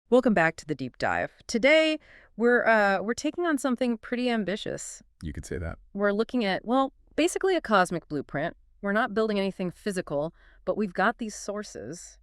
Welcome back to the deep dive. Today, we're taking on something pretty ambitious. You could say that. We're looking at, well, basically a cosmic blueprint. We're not building anything physical, but we've got these sources,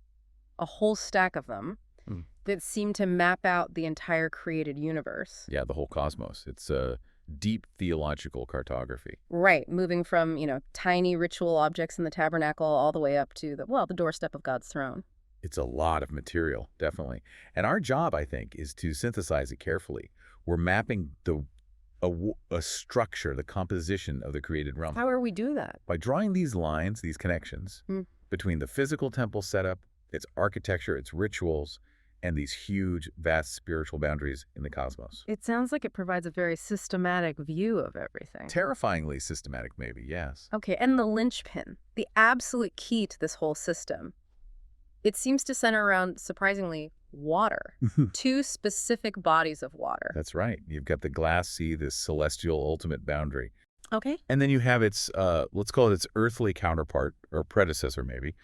a whole stack of them, Mm. that seem to map out the entire created universe. Yeah, the whole cosmos. It's a deep theological cartography. Right, moving from, tiny ritual objects in the tabernacle all the way up to the doorstep of God's throne. It's a lot of material, definitely. And our job, I think, is to synthesize it carefully. We're mapping a structure, the composition of the created realm. How do we do that? By drawing these lines, these connections, between the physical temple setup, its architecture, its rituals, and these huge, vast spiritual boundaries in the cosmos. It sounds like it provides a very systematic view of everything. Terrifyingly systematic, maybe, yes. Okay, and the linchpin, the absolute key to this whole system. It seems to center around, surprisingly, water. Two specific bodies of water. That's right. You've got the glass sea, this celestial ultimate boundary. Okay. And then you have its, let's call it its earthly counterpart, or predecessor maybe,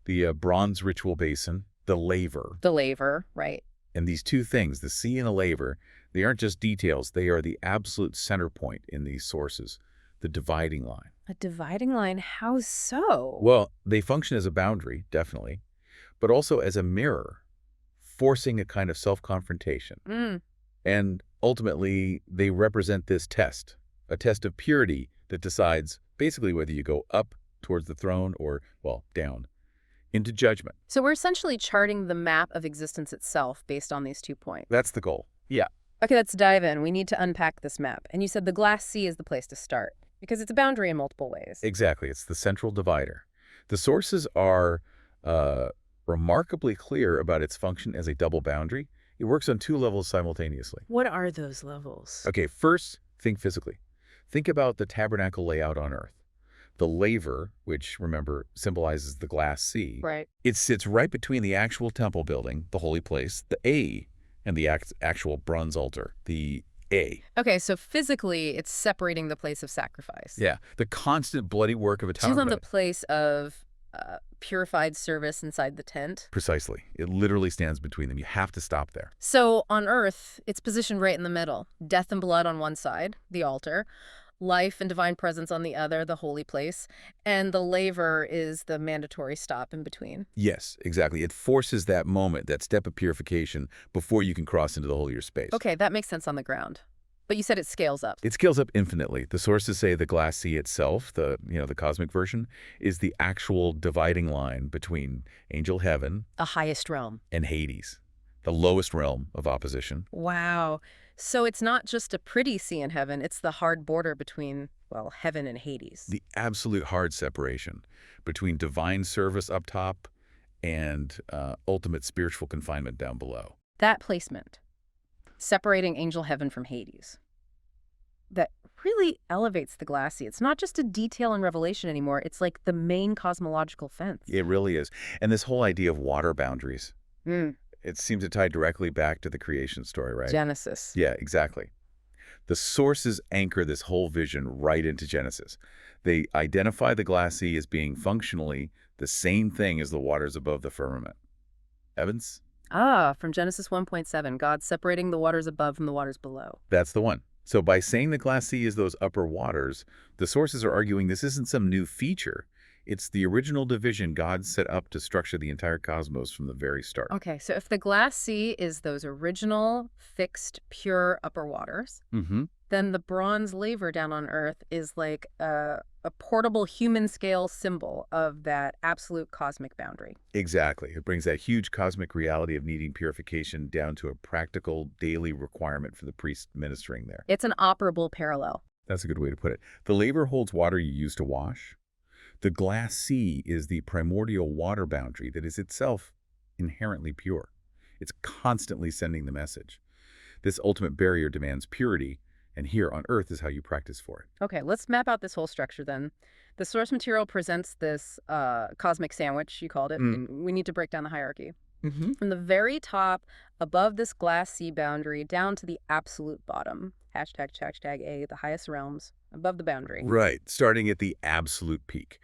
the bronze ritual basin, the laver. The laver, right. And these two things, the sea and the laver, they aren't just details. They are the absolute center point in these sources, the dividing line. A dividing line? How so? Well, they function as a boundary, definitely, but also as a mirror, forcing a kind of self-confrontation. And ultimately, they represent this test, a test of purity that decides basically whether you go up towards the throne or, well, down into judgment. So we're essentially charting the map of existence itself based on these 2 points. That's the goal. Yeah. Okay, let's dive in. We need to unpack this map. And you said the glass sea is the place to start because it's a boundary in multiple ways. Exactly. It's the central divider. The sources are remarkably clear about its function as a double boundary. It works on 2 levels simultaneously. What are those levels? Okay, first, think physically. Think about the tabernacle layout on Earth. The laver, which, remember, symbolizes the glass sea, Right. it sits right between the actual temple building, the holy place, the A, and the actual bronze altar, the A. Okay, so physically, it's separating the place of sacrifice. Yeah, the constant bloody work of To atonement. the place of purified service inside the tent. Precisely. It literally stands between them. You have to stop there. So on Earth, it's positioned right in the middle. Death and blood on one side, the altar. Life and divine presence on the other, the holy place. And the laver is the mandatory stop in between. Yes, exactly. It forces that moment, that step of purification, before you can cross into the holier space. Okay, that makes sense on the ground. But you said it scales up. It scales up infinitely. The sources say the glass sea itself, the cosmic version, is the actual dividing line between angel heaven The highest realm. and Hades, the lowest realm of opposition. Wow. So it's not just a pretty sea in heaven, it's the hard border between, well, heaven and Hades. The absolute hard separation between divine service up top and ultimate spiritual confinement down below. That placement, separating angel heaven from Hades, that really elevates the glass sea. It's not just a detail in Revelation anymore. It's like the main cosmological fence. It really is. And this whole idea of water boundaries, it seems to tie directly back to the creation story, right? Genesis. Yeah, exactly. The sources anchor this whole vision right into Genesis. They identify the glass sea as being functionally the same thing as the waters above the firmament. Evans? From Genesis 1.7, God separating the waters above from the waters below. That's the one. So by saying the glass sea is those upper waters, the sources are arguing this isn't some new feature. It's the original division God set up to structure the entire cosmos from the very start. Okay, so if the glass sea is those original, fixed, pure upper waters, then the bronze laver down on Earth is like a portable human-scale symbol of that absolute cosmic boundary. Exactly. It brings that huge cosmic reality of needing purification down to a practical daily requirement for the priest ministering there. It's an operable parallel. That's a good way to put it. The laver holds water you use to wash. The glass sea is the primordial water boundary that is itself inherently pure. It's constantly sending the message. This ultimate barrier demands purity, and here on Earth is how you practice for it. Okay, let's map out this whole structure then. The source material presents this cosmic sandwich, you called it, and we need to break down the hierarchy. From the very top, above this glass sea boundary, down to the absolute bottom. Hashtag A, the highest realms, above the boundary. Right, starting at the absolute peak,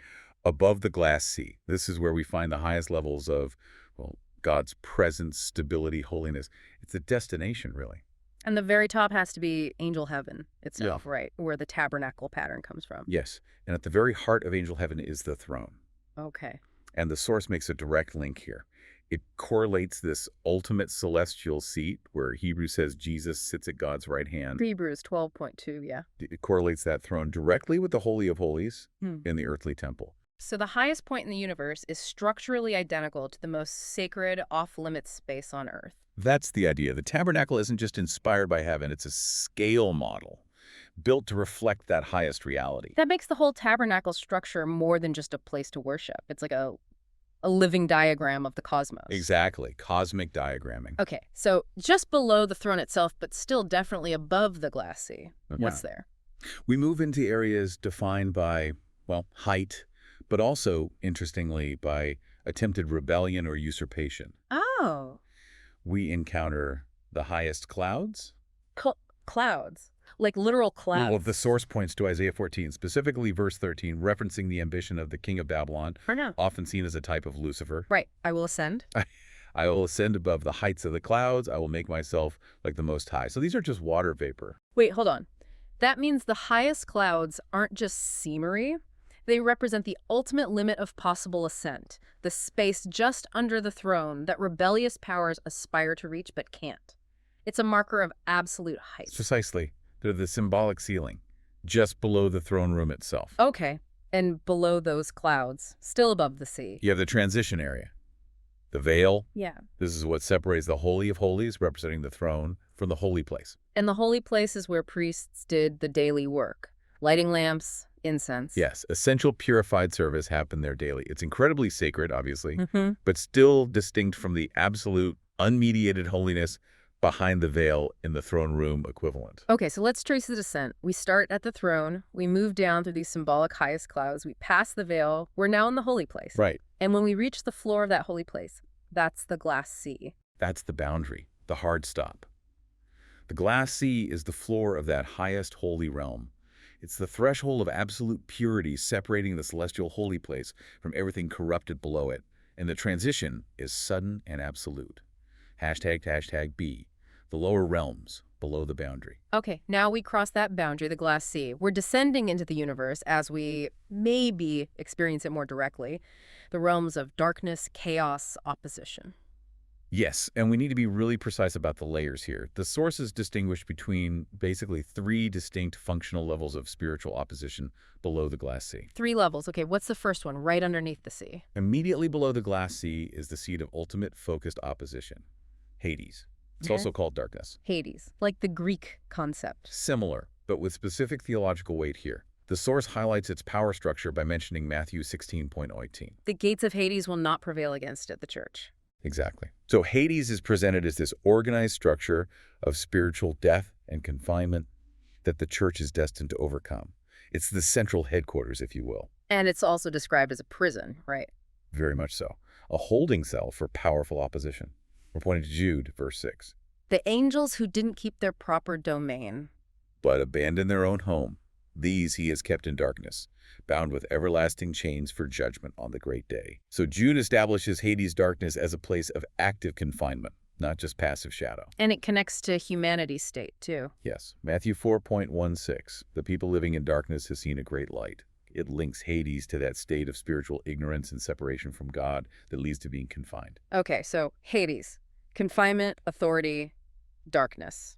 above the glass sea. This is where we find the highest levels of, well, God's presence, stability, holiness. It's a destination, really. And the very top has to be angel heaven itself, right? Where the tabernacle pattern comes from. Yes. And at the very heart of angel heaven is the throne. Okay. And the source makes a direct link here. It correlates this ultimate celestial seat where Hebrews says Jesus sits at God's right hand. Hebrews 12.2, yeah. It correlates that throne directly with the Holy of Holies in the earthly temple. So the highest point in the universe is structurally identical to the most sacred, off-limits space on Earth. That's the idea. The tabernacle isn't just inspired by heaven. It's a scale model built to reflect that highest reality. That makes the whole tabernacle structure more than just a place to worship. It's like a living diagram of the cosmos. Exactly. Cosmic diagramming. Okay, so just below the throne itself, but still definitely above the glass sea. What's there? We move into areas defined by, well, height, but also, interestingly, by attempted rebellion or usurpation. Oh. We encounter the highest clouds. Clouds? Like literal clouds? Well, the source points to Isaiah 14, specifically verse 13, referencing the ambition of the king of Babylon, often seen as a type of Lucifer. Right. I will ascend. I will ascend above the heights of the clouds. I will make myself like the Most High. So these are just water vapor. Wait, hold on. That means the highest clouds aren't just scenery. They represent the ultimate limit of possible ascent, the space just under the throne that rebellious powers aspire to reach but can't. It's a marker of absolute height. Precisely. They're the symbolic ceiling, just below the throne room itself. Okay. And below those clouds, still above the sea. You have the transition area. The veil. Yeah. This is what separates the Holy of Holies, representing the throne, from the holy place. And the holy place is where priests did the daily work. Lighting lamps, incense. Yes, essential purified service happened there daily. It's incredibly sacred, obviously, but still distinct from the absolute, unmediated holiness behind the veil in the throne room equivalent. Okay, so let's trace the descent. We start at the throne. We move down through these symbolic highest clouds. We pass the veil. We're now in the holy place. Right. And when we reach the floor of that holy place, that's the glass sea. That's the boundary, the hard stop. The glass sea is the floor of that highest holy realm. It's the threshold of absolute purity separating the celestial holy place from everything corrupted below it. And the transition is sudden and absolute. ### B. The lower realms below the boundary. Okay, now we cross that boundary, the glass sea. We're descending into the universe as we maybe experience it more directly. The realms of darkness, chaos, opposition. Yes, and we need to be really precise about the layers here. The sources distinguish between basically 3 distinct functional levels of spiritual opposition below the glass sea. 3 levels. Okay, what's the first one? Right underneath the sea. Immediately below the glass sea is the seat of ultimate focused opposition, Hades. It's also called darkness. Hades, like the Greek concept. Similar, but with specific theological weight here. The source highlights its power structure by mentioning Matthew 16:18. The gates of Hades will not prevail against it, the church. Exactly. So Hades is presented as this organized structure of spiritual death and confinement that the church is destined to overcome. It's the central headquarters, if you will. And it's also described as a prison, right? Very much so. A holding cell for powerful opposition. We're pointing to Jude, verse 6. The angels who didn't keep their proper domain, but abandoned their own home, these he has kept in darkness, bound with everlasting chains for judgment on the great day. So Jude establishes Hades' darkness as a place of active confinement, not just passive shadow. And it connects to humanity's state, too. Yes. Matthew 4:16. The people living in darkness have seen a great light. It links Hades to that state of spiritual ignorance and separation from God that leads to being confined. Okay, so Hades, confinement, authority, darkness,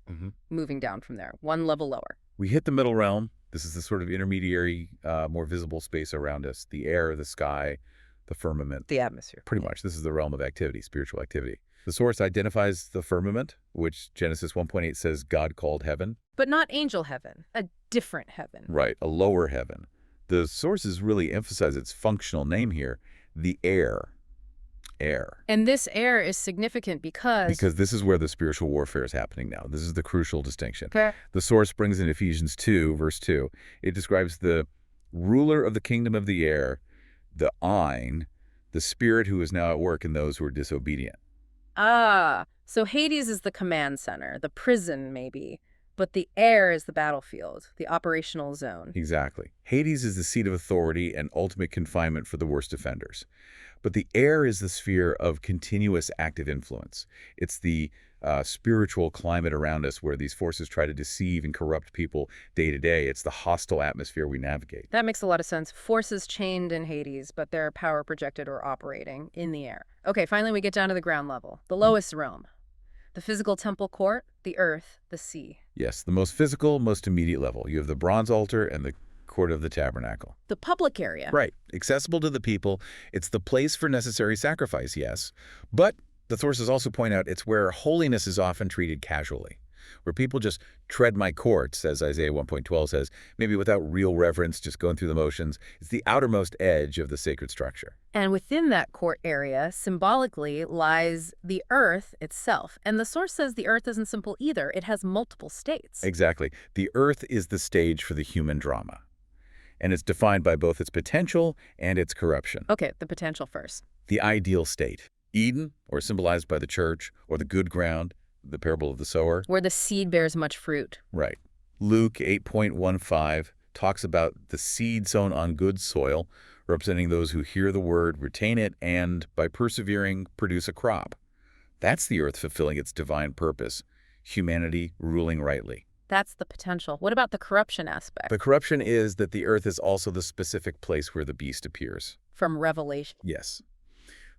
moving down from there, one level lower. We hit the middle realm. This is the sort of intermediary, more visible space around us, the air, the sky, the firmament. The atmosphere. Pretty much. This is the realm of activity, spiritual activity. The source identifies the firmament, which Genesis 1:8 says God called heaven. But not angel heaven, a different heaven. Right, a lower heaven. The sources really emphasize its functional name here, the air. Air. And this air is significant because this is where the spiritual warfare is happening now. This is the crucial distinction. Okay. The source brings in Ephesians 2, verse 2. It describes the ruler of the kingdom of the air, the Ein, the spirit who is now at work in those who are disobedient. Ah, so Hades is the command center, the prison maybe, but the air is the battlefield, the operational zone. Exactly. Hades is the seat of authority and ultimate confinement for the worst offenders. But the air is the sphere of continuous active influence. It's the spiritual climate around us where these forces try to deceive and corrupt people day to day. It's the hostile atmosphere we navigate. That makes a lot of sense. Forces chained in Hades, but their power projected or operating in the air. Okay, finally we get down to the ground level, the lowest realm. The physical temple court, the earth, the sea. Yes, the most physical, most immediate level. You have the bronze altar and the court of the tabernacle. The public area. Right. Accessible to the people. It's the place for necessary sacrifice, yes. But the sources also point out it's where holiness is often treated casually, where people just tread my courts, as Isaiah 1.12 says, maybe without real reverence, just going through the motions. It's the outermost edge of the sacred structure. And within that court area, symbolically, lies the earth itself. And the source says the earth isn't simple either. It has multiple states. Exactly. The earth is the stage for the human drama. And it's defined by both its potential and its corruption. Okay, the potential first. The ideal state. Eden, or symbolized by the church, or the good ground, the parable of the sower. Where the seed bears much fruit. Right. Luke 8.15 talks about the seed sown on good soil, representing those who hear the word, retain it, and, by persevering, produce a crop. That's the earth fulfilling its divine purpose, humanity ruling rightly. That's the potential. What about the corruption aspect? The corruption is that the earth is also the specific place where the beast appears. From Revelation. Yes.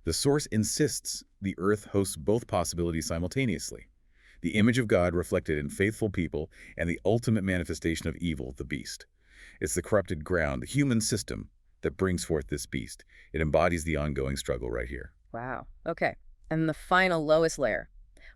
The source insists the earth hosts both possibilities simultaneously. The image of God reflected in faithful people and the ultimate manifestation of evil, the beast. It's the corrupted ground, the human system, that brings forth this beast. It embodies the ongoing struggle right here. Wow. Okay. And the final lowest layer.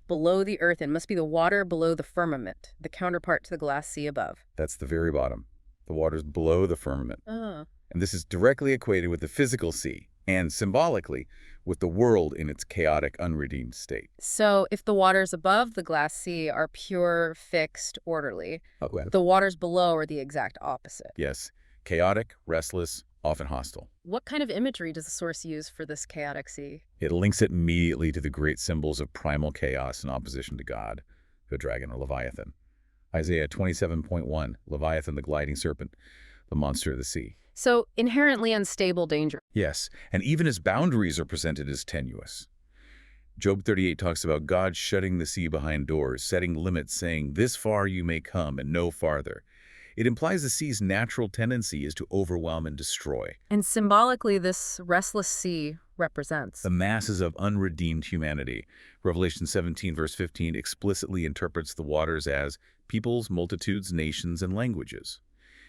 Below the earth, it must be the water below the firmament, the counterpart to the glass sea above. That's the very bottom. The water's below the firmament. Oh. And this is directly equated with the physical sea, and symbolically with the world in its chaotic, unredeemed state. So if the waters above the glass sea are pure, fixed, orderly, well. the waters below are the exact opposite. Yes, chaotic, restless, often hostile. What kind of imagery does the source use for this chaotic sea? It links it immediately to the great symbols of primal chaos in opposition to God, the dragon or Leviathan. Isaiah 27.1, Leviathan the gliding serpent, the monster of the sea. So inherently unstable danger. Yes, and even its boundaries are presented as tenuous. Job 38 talks about God shutting the sea behind doors, setting limits, saying, "This far you may come and no farther." It implies the sea's natural tendency is to overwhelm and destroy. And symbolically, this restless sea represents the masses of unredeemed humanity. Revelation 17, verse 15, explicitly interprets the waters as peoples, multitudes, nations, and languages.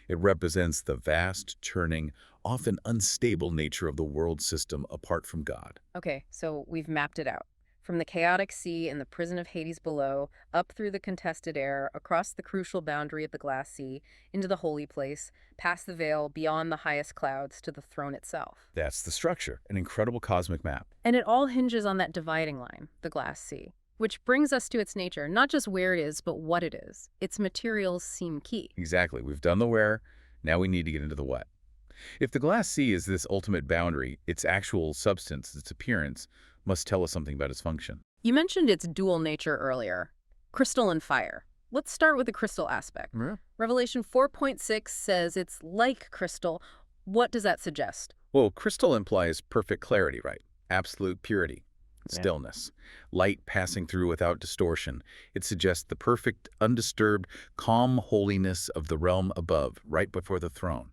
It represents the vast, churning, often unstable nature of the world system apart from God. Okay, so we've mapped it out. From the chaotic sea and the prison of Hades below, up through the contested air, across the crucial boundary of the glass sea, into the holy place, past the veil, beyond the highest clouds, to the throne itself. That's the structure, an incredible cosmic map. And it all hinges on that dividing line, the glass sea. Which brings us to its nature, not just where it is, but what it is. Its materials seem key. Exactly. We've done the where, now we need to get into the what. If the glass sea is this ultimate boundary, its actual substance, its appearance, must tell us something about its function. You mentioned its dual nature earlier, crystal and fire. Let's start with the crystal aspect. Yeah. Revelation 4.6 says it's like crystal. What does that suggest? Well, crystal implies perfect clarity, right? Absolute purity. Stillness, light passing through without distortion. It suggests the perfect, undisturbed, calm holiness of the realm above, right before the throne.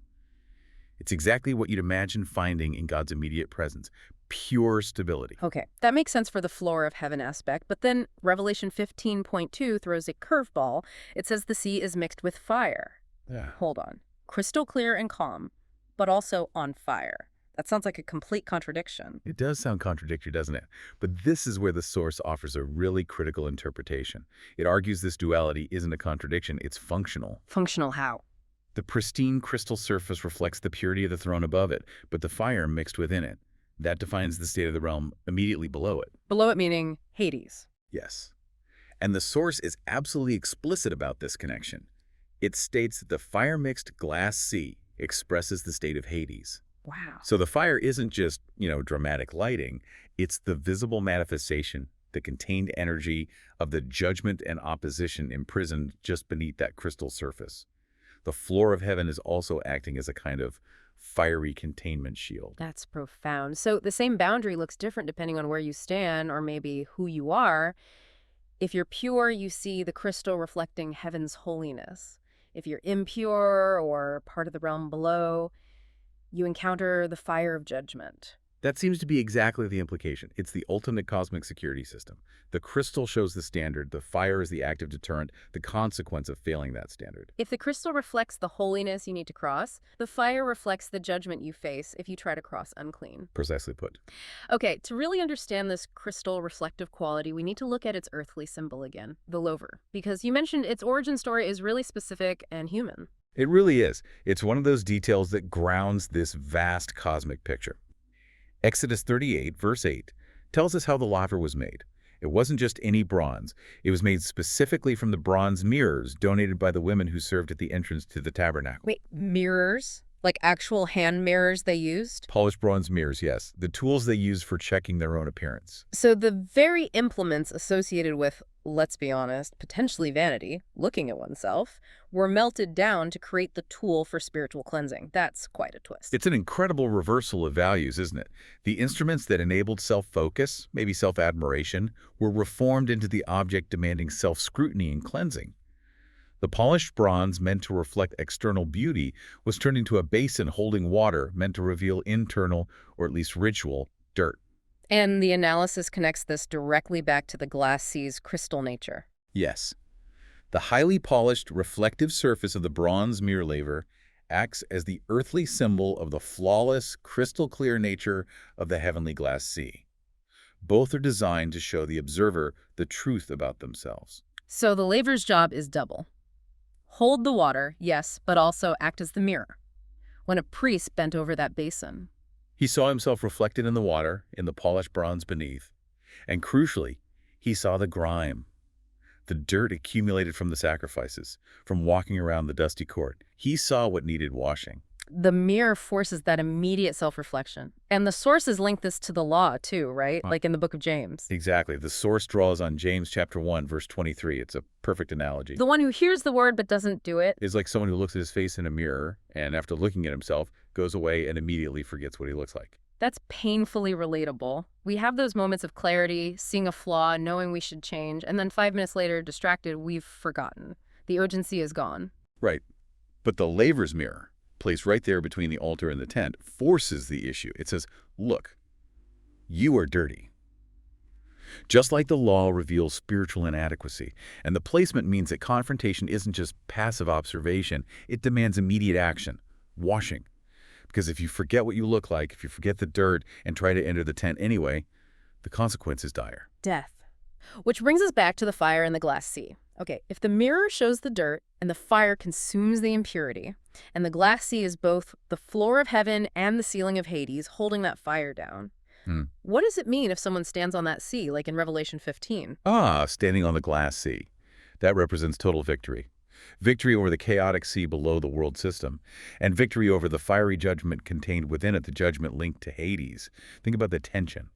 It's exactly what you'd imagine finding in God's immediate presence, pure stability. Okay, that makes sense for the floor of heaven aspect, but then Revelation 15.2 throws a curveball. It says the sea is mixed with fire. Yeah. Hold on. Crystal clear and calm, but also on fire. That sounds like a complete contradiction. It does sound contradictory, doesn't it? But this is where the source offers a really critical interpretation. It argues this duality isn't a contradiction, it's functional. Functional how? The pristine crystal surface reflects the purity of the throne above it, but the fire mixed within it. That defines the state of the realm immediately below it. Below it meaning Hades. Yes. And the source is absolutely explicit about this connection. It states that the fire-mixed glass sea expresses the state of Hades. Wow. So the fire isn't just, dramatic lighting. It's the visible manifestation, the contained energy of the judgment and opposition imprisoned just beneath that crystal surface. The floor of heaven is also acting as a kind of fiery containment shield. That's profound. So the same boundary looks different depending on where you stand or maybe who you are. If you're pure, you see the crystal reflecting heaven's holiness. If you're impure or part of the realm below, you encounter the fire of judgment. That seems to be exactly the implication. It's the ultimate cosmic security system. The crystal shows the standard, the fire is the active deterrent, the consequence of failing that standard. If the crystal reflects the holiness you need to cross, the fire reflects the judgment you face if you try to cross unclean. Precisely put. Okay, to really understand this crystal reflective quality, we need to look at its earthly symbol again, the Laver, because you mentioned its origin story is really specific and human. It really is. It's one of those details that grounds this vast cosmic picture. Exodus 38, verse 8, tells us how the laver was made. It wasn't just any bronze. It was made specifically from the bronze mirrors donated by the women who served at the entrance to the tabernacle. Wait, mirrors? Like actual hand mirrors they used? Polished bronze mirrors, yes. The tools they used for checking their own appearance. So the very implements associated with, let's be honest, potentially vanity, looking at oneself, were melted down to create the tool for spiritual cleansing. That's quite a twist. It's an incredible reversal of values, isn't it? The instruments that enabled self-focus, maybe self-admiration, were reformed into the object demanding self-scrutiny and cleansing. The polished bronze meant to reflect external beauty was turned into a basin holding water meant to reveal internal, or at least ritual, dirt. And the analysis connects this directly back to the glass sea's crystal nature. Yes. The highly polished, reflective surface of the bronze mirror laver acts as the earthly symbol of the flawless, crystal-clear nature of the heavenly glass sea. Both are designed to show the observer the truth about themselves. So the laver's job is double. Hold the water, yes, but also act as the mirror. When a priest bent over that basin, He saw himself reflected in the water, in the polished bronze beneath. And crucially, he saw the grime, the dirt accumulated from the sacrifices, from walking around the dusty court. He saw what needed washing. the mirror forces that immediate self-reflection. And the sources link this to the law too, right? Like in the book of James. Exactly. The source draws on James chapter 1, verse 23. It's a perfect analogy. The one who hears the word but doesn't do it Is like someone who looks at his face in a mirror and after looking at himself, goes away and immediately forgets what he looks like. That's painfully relatable. We have those moments of clarity, seeing a flaw, knowing we should change, and then 5 minutes later, distracted, we've forgotten. The urgency is gone. Right. But the laver's mirror, placed right there between the altar and the tent, forces the issue. It says, look, you are dirty. Just like the law reveals spiritual inadequacy, and the placement means that confrontation isn't just passive observation, it demands immediate action, washing. Because if you forget what you look like, if you forget the dirt and try to enter the tent anyway, the consequence is dire. Death. Which brings us back to the fire in the glass sea. Okay, if the mirror shows the dirt and the fire consumes the impurity, and the glass sea is both the floor of heaven and the ceiling of Hades holding that fire down, what does it mean if someone stands on that sea, like in Revelation 15? Standing on the glass sea. That represents total victory. Victory over the chaotic sea below the world system, and victory over the fiery judgment contained within it, the judgment linked to Hades. Think about the tension.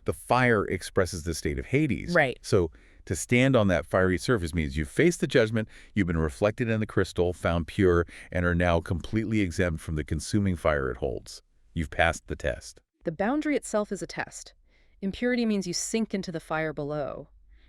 The fire expresses the state of Hades. Right. So to stand on that fiery surface means you've faced the judgment, you've been reflected in the crystal, found pure, and are now completely exempt from the consuming fire it holds. You've passed the test. The boundary itself is a test. Impurity means you sink into the fire below.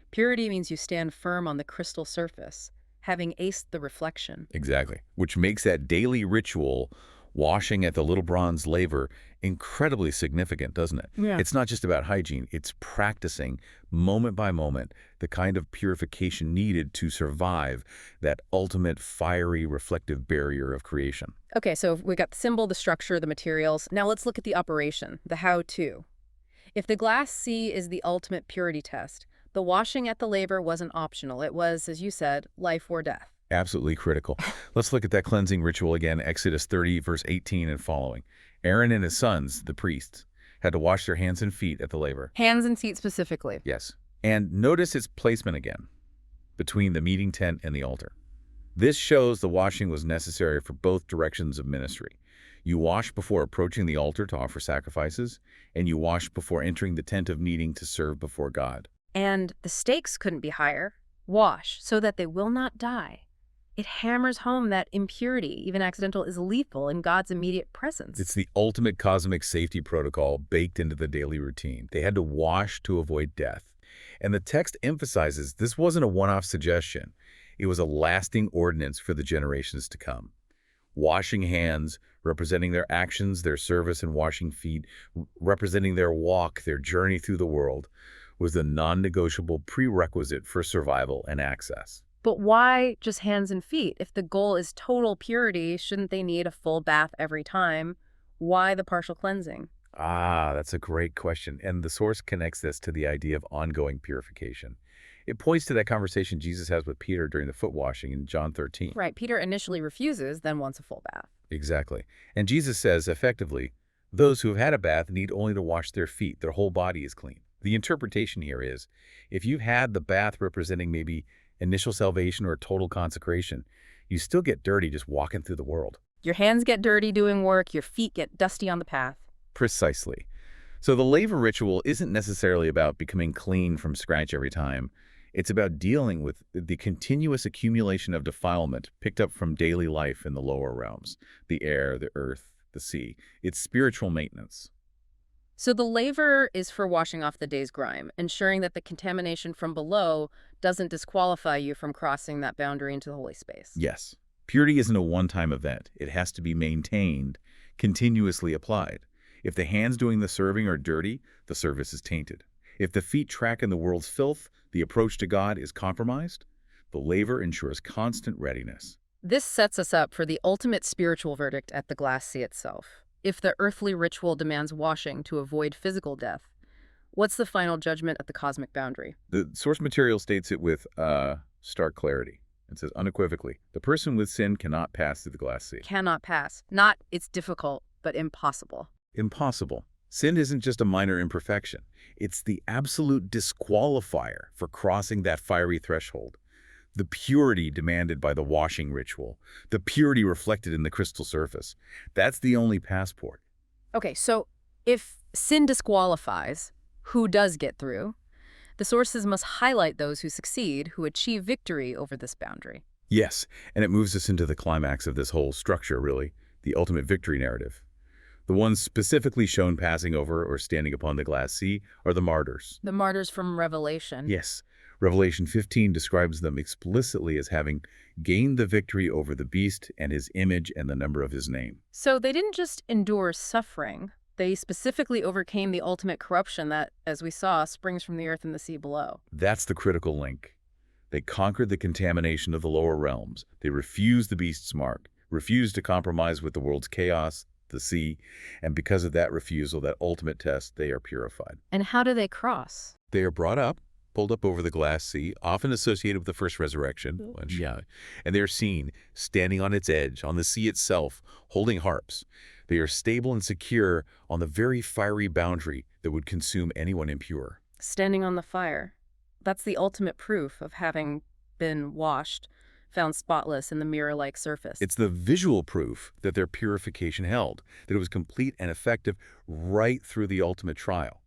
Purity means you stand firm on the crystal surface, having aced the reflection. Exactly. Which makes that daily ritual, washing at the little bronze laver, incredibly significant, doesn't it? Yeah. It's not just about hygiene. It's practicing, moment by moment, the kind of purification needed to survive that ultimate fiery, reflective barrier of creation. Okay, so we got the symbol, the structure, the materials. Now let's look at the operation, the how-to. If the glass sea is the ultimate purity test, the washing at the laver wasn't optional. It was, as you said, life or death. Absolutely critical. Let's look at that cleansing ritual again, Exodus 30, verse 18 and following. Aaron and his sons, the priests, had to wash their hands and feet at the laver. Hands and feet specifically. Yes. And notice its placement again, between the meeting tent and the altar. This shows the washing was necessary for both directions of ministry. You wash before approaching the altar to offer sacrifices, and you wash before entering the tent of meeting to serve before God. And the stakes couldn't be higher. Wash so that they will not die. It hammers home that impurity, even accidental, is lethal in God's immediate presence. It's the ultimate cosmic safety protocol baked into the daily routine. They had to wash to avoid death. And the text emphasizes this wasn't a one-off suggestion. It was a lasting ordinance for the generations to come. Washing hands, representing their actions, their service, and washing feet, representing their walk, their journey through the world, was the non-negotiable prerequisite for survival and access. But why just hands and feet? If the goal is total purity, shouldn't they need a full bath every time? Why the partial cleansing? That's a great question. And the source connects this to the idea of ongoing purification. It points to that conversation Jesus has with Peter during the foot washing in John 13. Right, Peter initially refuses, then wants a full bath. Exactly. And Jesus says, effectively, those who have had a bath need only to wash their feet. Their whole body is clean. The interpretation here is, if you've had the bath representing maybe initial salvation or total consecration, you still get dirty just walking through the world. Your hands get dirty doing work, your feet get dusty on the path. Precisely. So the laver ritual isn't necessarily about becoming clean from scratch every time. It's about dealing with the continuous accumulation of defilement picked up from daily life in the lower realms, the air, the earth, the sea. It's spiritual maintenance. So the laver is for washing off the day's grime, ensuring that the contamination from below doesn't disqualify you from crossing that boundary into the holy space. Yes. Purity isn't a one-time event. It has to be maintained, continuously applied. If the hands doing the serving are dirty, the service is tainted. If the feet track in the world's filth, the approach to God is compromised. The laver ensures constant readiness. This sets us up for the ultimate spiritual verdict at the glass sea itself. If the earthly ritual demands washing to avoid physical death, what's the final judgment at the cosmic boundary? The source material states it with stark clarity. It says unequivocally, the person with sin cannot pass through the glass sea. Cannot pass. Not it's difficult, but impossible. Impossible. Sin isn't just a minor imperfection. It's the absolute disqualifier for crossing that fiery threshold. The purity demanded by the washing ritual, the purity reflected in the crystal surface. That's the only passport. Okay, so if sin disqualifies, who does get through? The sources must highlight those who succeed, who achieve victory over this boundary. Yes, and it moves us into the climax of this whole structure, really, the ultimate victory narrative. The ones specifically shown passing over or standing upon the glass sea are the martyrs. The martyrs from Revelation. Yes. Revelation 15 describes them explicitly as having gained the victory over the beast and his image and the number of his name. So they didn't just endure suffering. They specifically overcame the ultimate corruption that, as we saw, springs from the earth and the sea below. That's the critical link. They conquered the contamination of the lower realms. They refused the beast's mark, refused to compromise with the world's chaos, the sea, and because of that refusal, that ultimate test, they are purified. And how do they cross? They are brought up, pulled up over the glass sea, often associated with the first resurrection. And they are seen standing on its edge, on the sea itself, holding harps. They are stable and secure on the very fiery boundary that would consume anyone impure. Standing on the fire. That's the ultimate proof of having been washed, found spotless in the mirror-like surface. It's the visual proof that their purification held, that it was complete and effective right through the ultimate trial.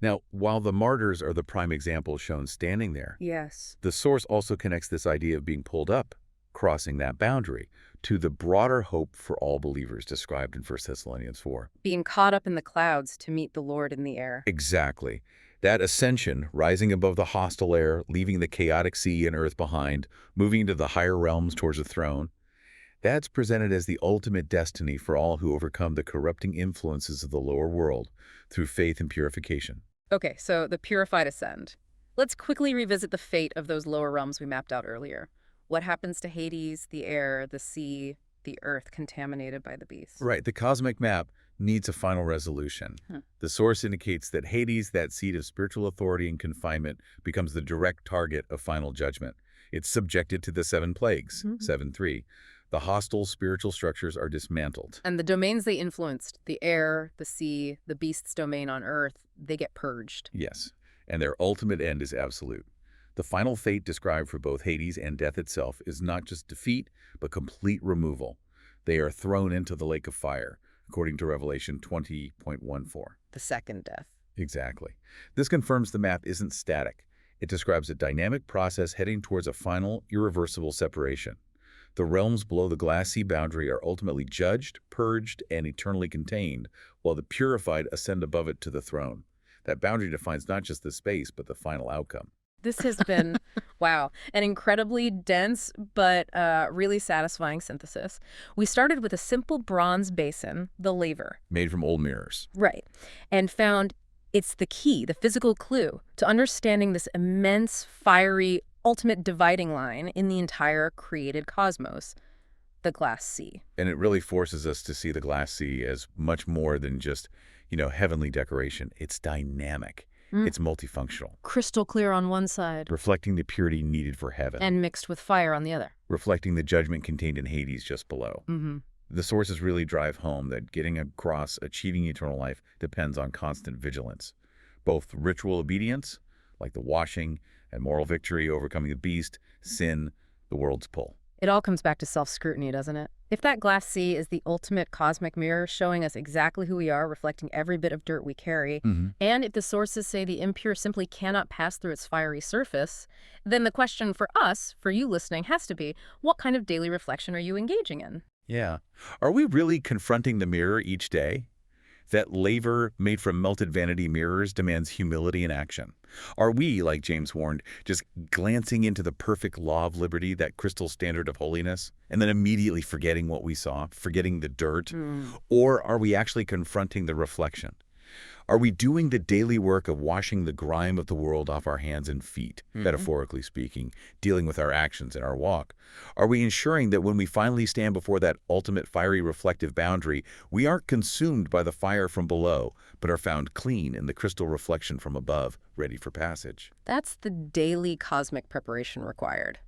Now, while the martyrs are the prime example shown standing there, yes, the source also connects this idea of being pulled up, crossing that boundary, to the broader hope for all believers described in 1 Thessalonians 4. Being caught up in the clouds to meet the Lord in the air. Exactly. That ascension, rising above the hostile air, leaving the chaotic sea and earth behind, moving into the higher realms towards the throne, that's presented as the ultimate destiny for all who overcome the corrupting influences of the lower world through faith and purification. Okay, so the purified ascend. Let's quickly revisit the fate of those lower realms we mapped out earlier. What happens to Hades, the air, the sea, the earth contaminated by the beast? Right, the cosmic map needs a final resolution. The source indicates that Hades, that seat of spiritual authority and confinement, becomes the direct target of final judgment. It's subjected to the 7 plagues, 7-3. The hostile spiritual structures are dismantled. And the domains they influenced, the air, the sea, the beast's domain on earth, they get purged. Yes, and their ultimate end is absolute. The final fate described for both Hades and death itself is not just defeat, but complete removal. They are thrown into the lake of fire, according to Revelation 20.14. The second death. Exactly. This confirms the map isn't static. It describes a dynamic process heading towards a final, irreversible separation. The realms below the glass sea boundary are ultimately judged, purged, and eternally contained, while the purified ascend above it to the throne. That boundary defines not just the space, but the final outcome. This has been, wow, an incredibly dense but really satisfying synthesis. We started with a simple bronze basin, the laver. Made from old mirrors. Right. And found it's the key, the physical clue, to understanding this immense, fiery, ultimate dividing line in the entire created cosmos, the glass sea. And it really forces us to see the glass sea as much more than just, heavenly decoration. It's dynamic. It's multifunctional. Crystal clear on one side. Reflecting the purity needed for heaven. And mixed with fire on the other. Reflecting the judgment contained in Hades just below. The sources really drive home that getting across achieving eternal life depends on constant vigilance. Both ritual obedience, like the washing, and moral victory, overcoming the beast, sin, the world's pull. It all comes back to self-scrutiny, doesn't it? If that glass sea is the ultimate cosmic mirror showing us exactly who we are, reflecting every bit of dirt we carry, and if the sources say the impure simply cannot pass through its fiery surface, then the question for us, for you listening, has to be, what kind of daily reflection are you engaging in? Yeah. Are we really confronting the mirror each day? That laver made from melted vanity mirrors demands humility and action. Are we, like James warned, just glancing into the perfect law of liberty, that crystal standard of holiness, and then immediately forgetting what we saw, forgetting the dirt? Or are we actually confronting the reflection? Are we doing the daily work of washing the grime of the world off our hands and feet, metaphorically speaking, dealing with our actions in our walk? Are we ensuring that when we finally stand before that ultimate fiery reflective boundary, we aren't consumed by the fire from below, but are found clean in the crystal reflection from above, ready for passage? That's the daily cosmic preparation required.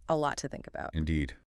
A lot to think about. Indeed.